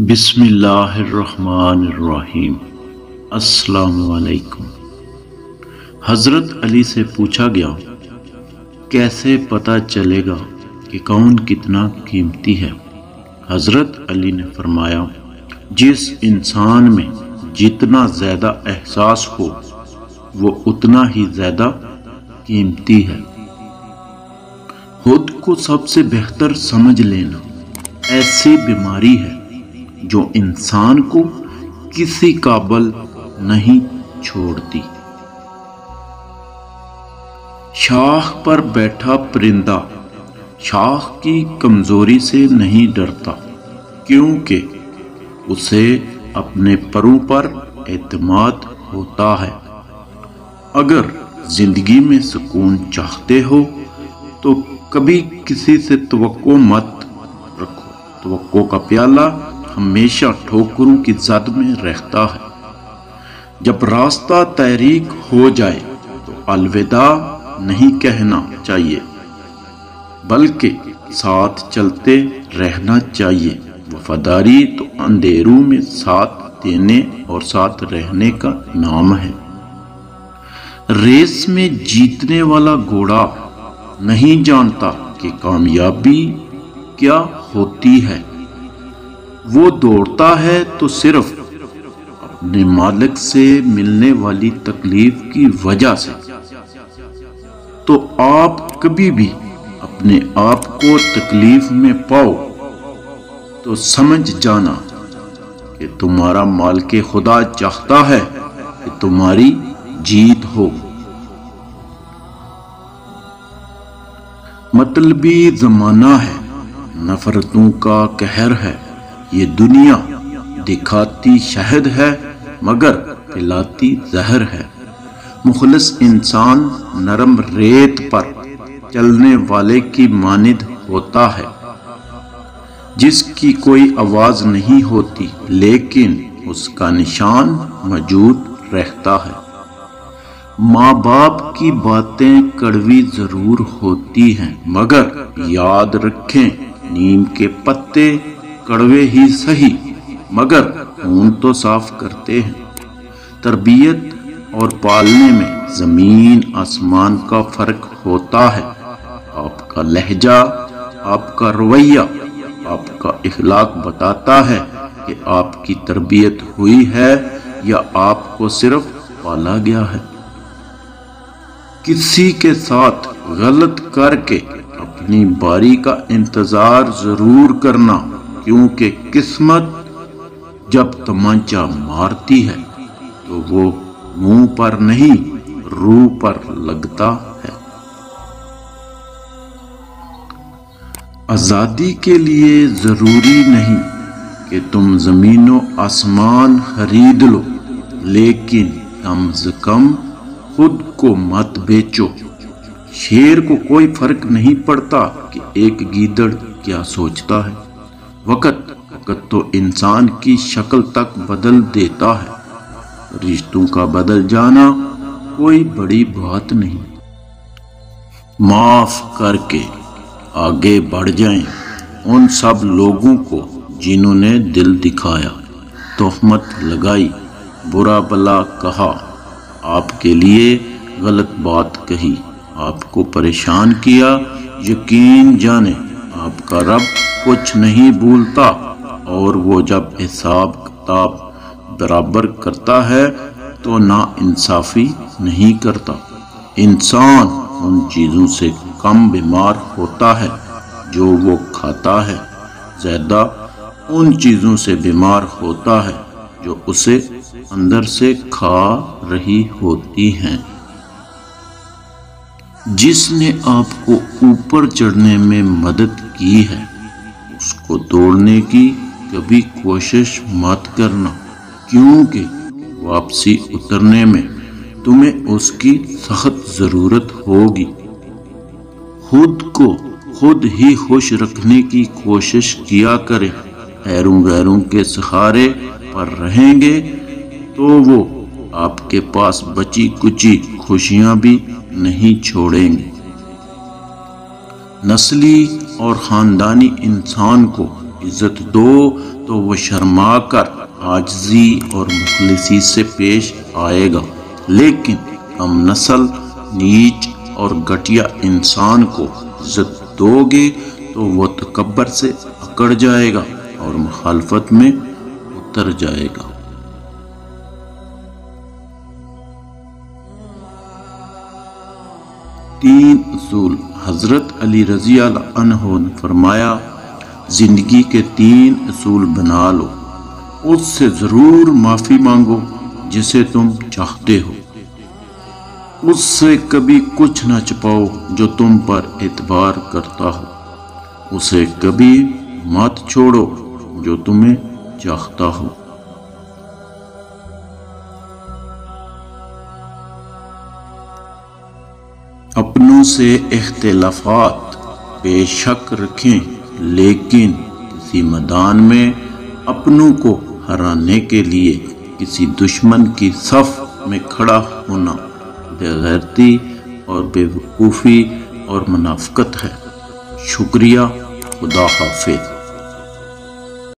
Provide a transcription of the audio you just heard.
بسم اللہ الرحمن الرحیم۔ السلام علیکم۔ حضرت علی سے پوچھا گیا، کیسے پتہ چلے گا کہ کون کتنا قیمتی ہے؟ حضرت علی نے فرمایا، جس انسان میں جتنا زیادہ احساس ہو وہ اتنا ہی زیادہ قیمتی ہے۔ خود کو سب سے بہتر سمجھ لینا ایسی بیماری ہے جو انسان کو کسی قابل نہیں چھوڑتی۔ شاخ پر بیٹھا پرندہ شاخ کی کمزوری سے نہیں ڈرتا، کیونکہ اسے اپنے پروں پر اعتماد ہوتا ہے۔ اگر زندگی میں سکون چاہتے ہو تو کبھی کسی سے توقع مت رکھو۔ توقع کا پیالہ ہمیشہ ٹھوکروں کی زد میں رہتا ہے۔ جب راستہ تاریک ہو جائے تو الوداع نہیں کہنا چاہیے، بلکہ ساتھ چلتے رہنا چاہیے۔ وفاداری تو اندھیروں میں ساتھ دینے اور ساتھ رہنے کا نام ہے۔ ریس میں جیتنے والا گھوڑا نہیں جانتا کہ کامیابی کیا ہوتی ہے۔ وہ دوڑتا ہے تو صرف اپنے مالک سے ملنے والی تکلیف کی وجہ سے۔ تو آپ کبھی بھی اپنے آپ کو تکلیف میں پاؤ تو سمجھ جانا کہ تمہارا مالک خدا چاہتا ہے کہ تمہاری جیت ہو۔ مطلبی زمانہ ہے، نفرتوں کا قہر ہے، یہ دنیا دکھاتی شہد ہے مگر پلاتی زہر ہے۔ مخلص انسان نرم ریت پر چلنے والے کی مانند ہوتا ہے، جس کی کوئی آواز نہیں ہوتی لیکن اس کا نشان موجود رہتا ہے۔ ماں باپ کی باتیں کڑوی ضرور ہوتی ہیں، مگر یاد رکھیں نیم کے پتے کڑوے ہی سہی مگر خون تو صاف کرتے ہیں۔ تربیت اور پالنے میں زمین آسمان کا فرق ہوتا ہے۔ آپ کا لہجہ، آپ کا رویہ، آپ کا اخلاق بتاتا ہے کہ آپ کی تربیت ہوئی ہے یا آپ کو صرف پالا گیا ہے۔ کسی کے ساتھ غلط کر کے اپنی باری کا انتظار ضرور کرنا، کیونکہ قسمت جب تمانچہ مارتی ہے تو وہ منہ پر نہیں روح پر لگتا ہے۔ آزادی کے لیے ضروری نہیں کہ تم زمین و آسمان خرید لو، لیکن کم از کم خود کو مت بیچو۔ شیر کو کوئی فرق نہیں پڑتا کہ ایک گیدڑ کیا سوچتا ہے۔ وقت تو انسان کی شکل تک بدل دیتا ہے۔ رشتوں کا بدل جانا کوئی بڑی بات نہیں۔ معاف کر کے آگے بڑھ جائیں ان سب لوگوں کو جنہوں نے دل دکھایا، تہمت لگائی، برا بھلا کہا، آپ کے لیے غلط بات کہی، آپ کو پریشان کیا۔ یقین جانیں آپ کا رب کچھ نہیں بھولتا، اور وہ جب حساب کتاب برابر کرتا ہے تو نا انصافی نہیں کرتا۔ انسان ان چیزوں سے کم بیمار ہوتا ہے جو وہ کھاتا ہے، زیادہ ان چیزوں سے بیمار ہوتا ہے جو اسے اندر سے کھا رہی ہوتی ہیں۔ جس نے آپ کو اوپر چڑھنے میں مدد کی ہے اس کو توڑنے کی کبھی کوشش مت کرنا، کیونکہ واپسی اترنے میں تمہیں اس کی سخت ضرورت ہوگی۔ خود کو خود ہی خوش رکھنے کی کوشش کیا کریں۔ غیروں کے سہارے پر رہیں گے تو وہ آپ کے پاس بچی کچی خوشیاں بھی نہیں چھوڑیں گے۔ نسلی اور خاندانی انسان کو عزت دو تو وہ شرما کر عاجزی اور مخلصی سے پیش آئے گا، لیکن کم نسل، نیچ اور گھٹیا انسان کو عزت دو گے تو وہ تکبر سے اکڑ جائے گا اور مخالفت میں اتر جائے گا۔ 3 اصول۔ حضرت علی رضی اللہ عنہ نے فرمایا، زندگی کے 3 اصول بنا لو، اس سے ضرور معافی مانگو جسے تم چاہتے ہو، اس سے کبھی کچھ نہ چھپاؤ جو تم پر اعتبار کرتا ہو، اسے کبھی مت چھوڑو جو تمہیں چاہتا ہو۔ اپنوں سے اختلافات بے شک رکھیں، لیکن کسی میدان میں اپنوں کو ہرانے کے لیے کسی دشمن کی صف میں کھڑا ہونا بے غیرتی اور بے وقوفی اور منافقت ہے۔ شکریہ، خدا حافظ۔